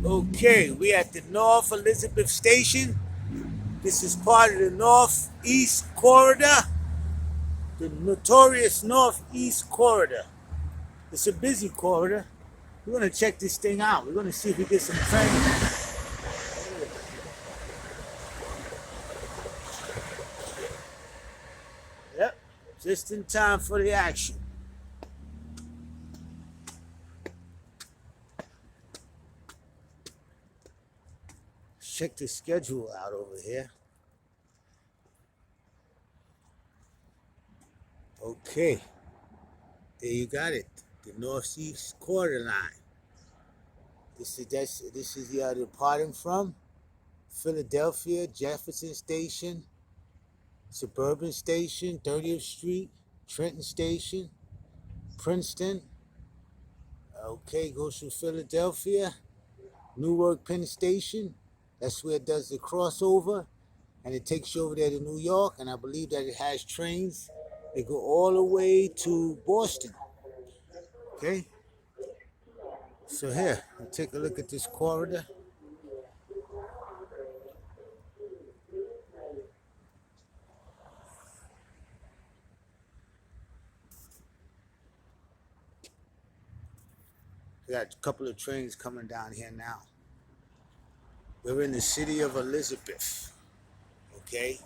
Okay, we at the North Elizabeth Station. This is part of the Northeast Corridor, the notorious Northeast Corridor. It's a busy corridor. We're gonna check this thing out. We're gonna see if we get some trains. Yep, just in time for the action. Check the schedule out over here. Okay, there you got it. The Northeast Corridor line. This is the departing from Philadelphia, Jefferson Station, Suburban Station, 30th Street, Trenton Station, Princeton. Okay, goes through Philadelphia, Newark Penn Station. That's where it does the crossover, and it takes you over there to New York. And I believe that it has trains that go all the way to Boston. Okay, so here, I'll take a look at this corridor. We got a couple of trains coming down here now. We're in the city of Elizabeth, okay,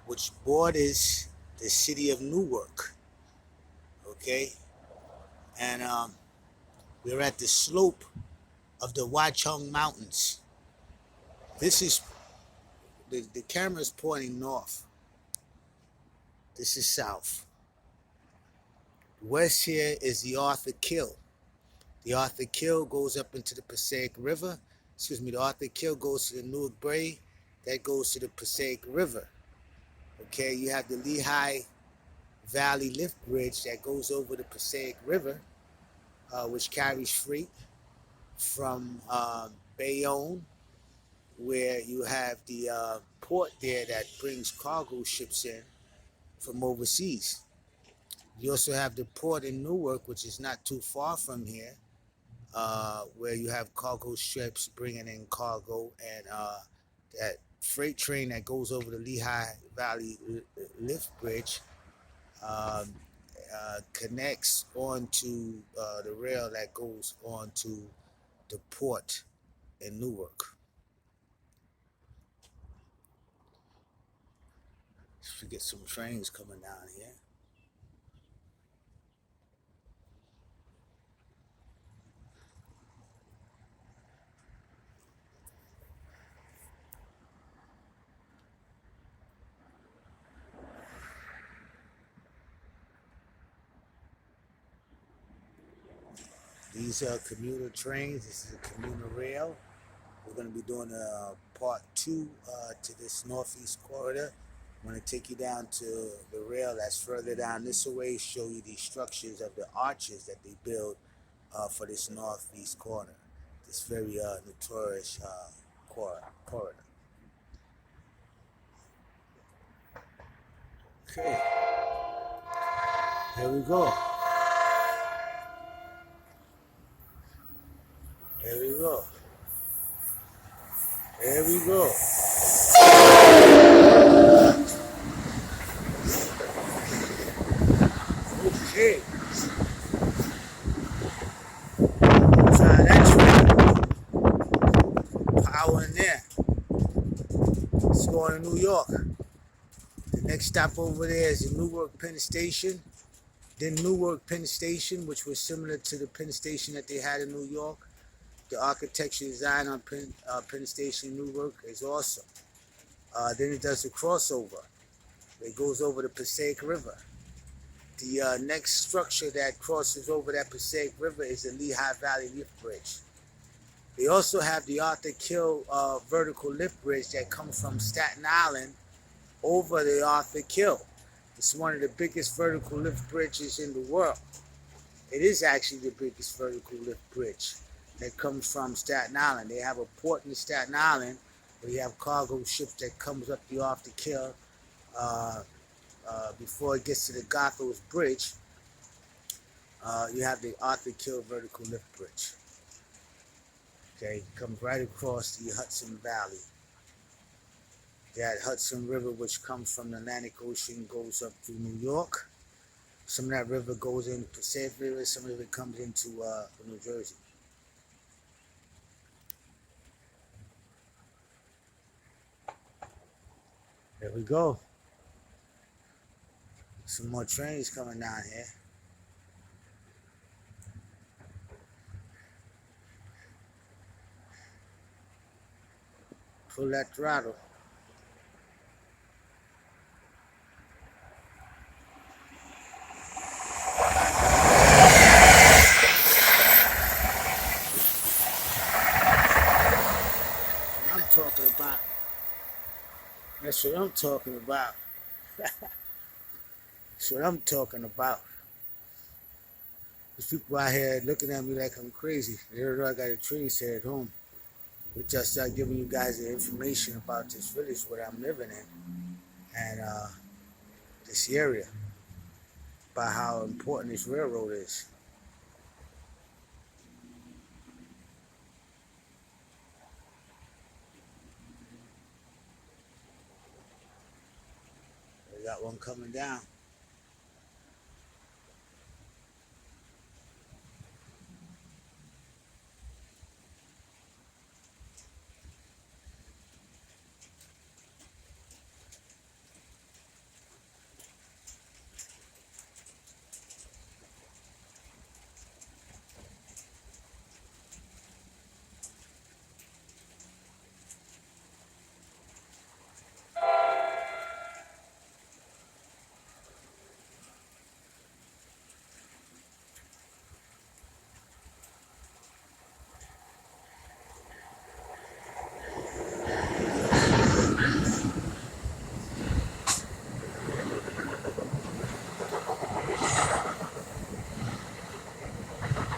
which borders the city of Newark, okay, and we're at the slope of the Watchung Mountains. This is the camera is pointing north. This is south. West here is the Arthur Kill. The Arthur Kill goes up into the Passaic River. Excuse me, the Arthur Kill goes to the Newark Bay. That goes to the Passaic River. Okay, you have the Lehigh Valley Lift Bridge that goes over the Passaic River, which carries freight from Bayonne, where you have the port there that brings cargo ships in from overseas. You also have the port in Newark, which is not too far from here, where you have cargo ships bringing in cargo, and that freight train that goes over the Lehigh Valley Lift Bridge connects onto the rail that goes onto the port in Newark. We get some trains coming down here. These are commuter trains. This is a commuter rail. We're going to be doing a part two to this Northeast Corridor. I'm going to take you down to the rail that's further down this way, show you the structures of the arches that they build for this Northeast Corridor, this very notorious corridor. Okay, here we go. Here we go. Here we go. Okay. Try that train. Power in there. It's going to New York. The next stop over there is the Newark Penn Station. Then Newark Penn Station, which was similar to the Penn Station that they had in New York. The architecture design on Penn Station Newark is awesome. Then it does the crossover. It goes over the Passaic River. The next structure that crosses over that Passaic River is the Lehigh Valley Lift Bridge. They also have the Arthur Kill vertical lift bridge that comes from Staten Island over the Arthur Kill. It's one of the biggest vertical lift bridges in the world. It is actually the biggest vertical lift bridge that comes from Staten Island. They have a port in Staten Island where you have cargo ships that comes up the Arthur Kill before it gets to the Goethals Bridge. You have the Arthur Kill vertical lift bridge. Okay, comes right across the Hudson Valley. That Hudson River, which comes from the Atlantic Ocean, goes up through New York. Some of that river goes into Pacific River. Some of it comes into New Jersey. There we go. Some more trains coming down here. Pull that throttle. I'm talking about. That's what I'm talking about. That's what I'm talking about. There's people out here looking at me like I'm crazy. They don't know I got a train set at home. We just start giving you guys the information about this village, what I'm living in, and this area, about how important this railroad is. We got one coming down.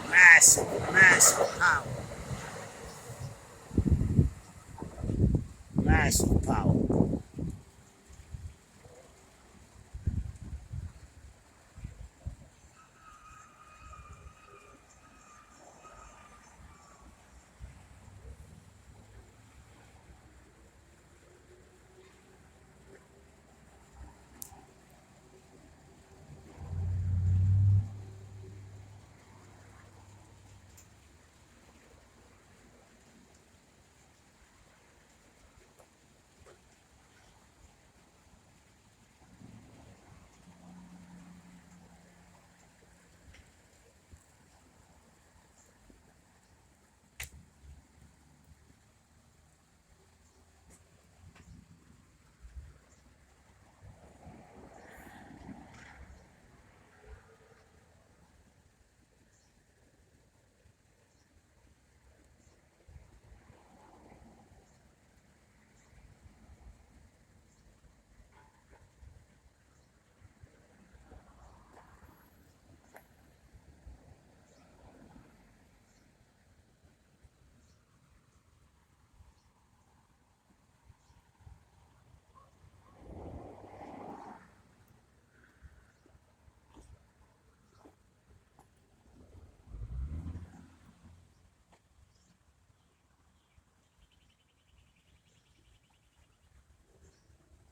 Massive, massive power. Massive power.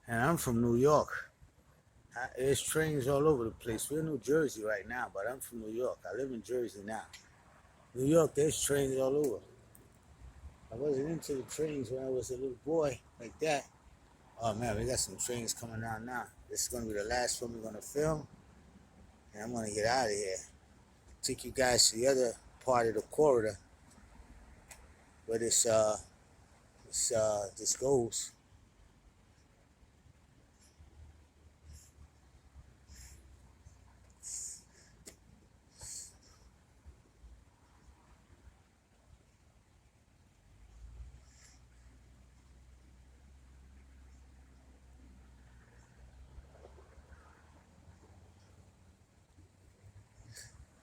And I'm from New York. There's trains all over the place. We're in New Jersey right now, but I'm from New York. I live in Jersey now. New York, there's trains all over. I wasn't into the trains when I was a little boy like that. Oh man, we got some trains coming down now. This is gonna be the last one we're gonna film, and I'm gonna get out of here. Take you guys to the other part of the corridor where this goes.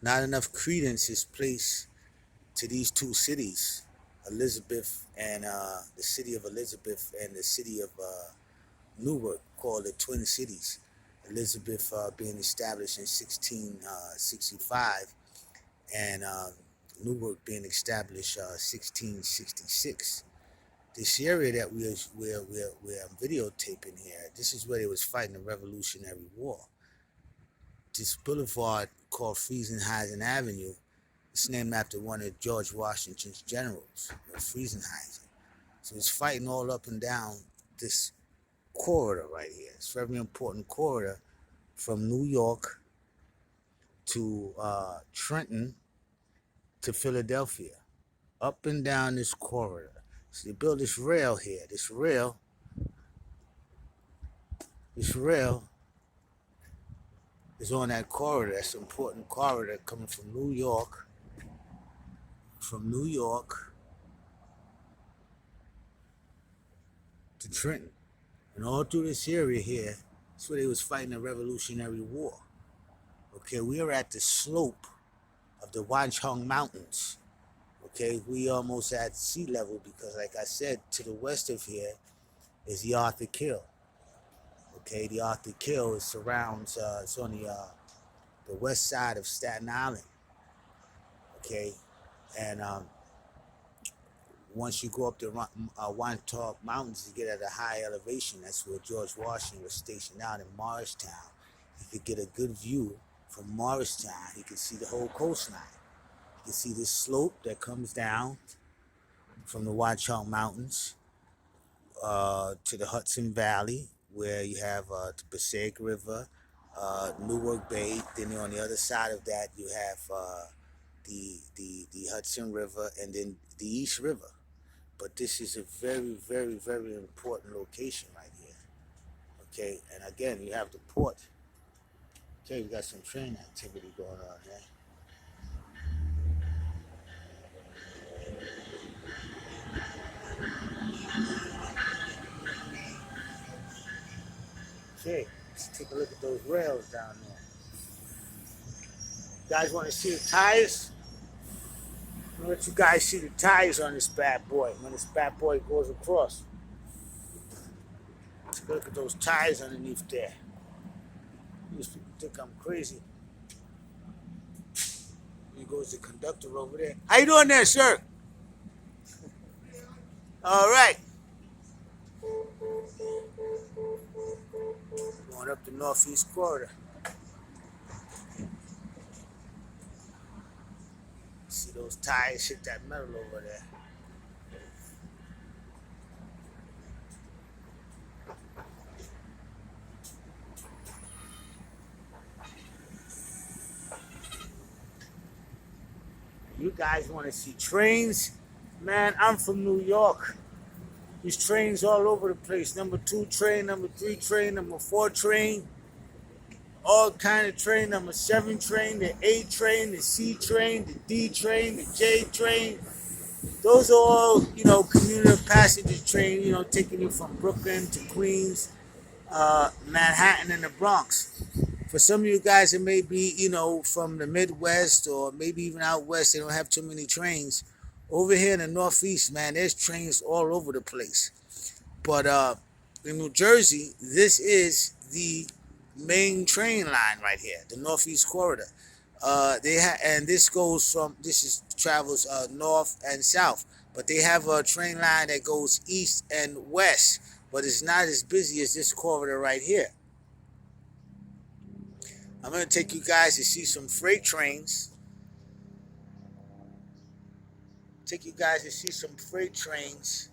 Not enough credence is placed to these two cities, Elizabeth and the city of Elizabeth and the city of Newark, called the Twin Cities. Elizabeth being established in 1665 and Newark being established 1666. This area that we're videotaping here, this is where they was fighting the Revolutionary War. This boulevard called Friesenheisen Avenue, it's named after one of George Washington's generals, Friesenheisen. So it's fighting all up and down this corridor right here. It's a very important corridor from New York to Trenton to Philadelphia, up and down this corridor. So they built this rail here. This rail is on that corridor. That's an important corridor coming from New York, to Trenton. And all through this area here, that's where they was fighting the Revolutionary War. Okay, we are at the slope of the Watchung Mountains. Okay, we almost at sea level because, like I said, to the west of here is the Arthur Kill. Okay, the Arthur Kill surrounds, it's on the west side of Staten Island. Okay, and once you go up the Wantagh Mountains, you get at a high elevation. That's where George Washington was stationed out in Morristown. You could get a good view from Morristown. You could see the whole coastline. You can see this slope that comes down from the Watchung Mountains to the Hudson Valley, where you have the Passaic River, Newark Bay. Then on the other side of that, you have the Hudson River, and then the East River. But this is a very, very, very important location right here. Okay, and again, you have the port. Okay, we got some train activity going on here. Okay, let's take a look at those rails down there. You guys want to see the tires? I'll let you guys see the tires on this bad boy when this bad boy goes across. Take a look at those tires underneath there. These people think I'm crazy. Here goes the conductor over there. How you doing there, sir? All right. Going up the northeast corridor. See those tires hit that metal over there. You guys want to see trains? Man, I'm from New York. These trains all over the place. Number 2 train, number 3 train, number 4 train. All kind of train. Number 7 train, the A train, the C train, the D train, the J train. Those are all, commuter passenger train, taking you from Brooklyn to Queens, Manhattan, and the Bronx. For some of you guys, it may be, from the Midwest or maybe even out west, they don't have too many trains. Over here in the Northeast, man, there's trains all over the place. But in New Jersey, this is the main train line right here, the Northeast Corridor. And this travels north and south. But they have a train line that goes east and west, but it's not as busy as this corridor right here. I'm going to take you guys to see some freight trains. Take you guys to see some freight trains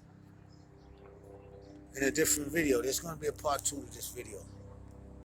in a different video. There's going to be a part 2 of this video.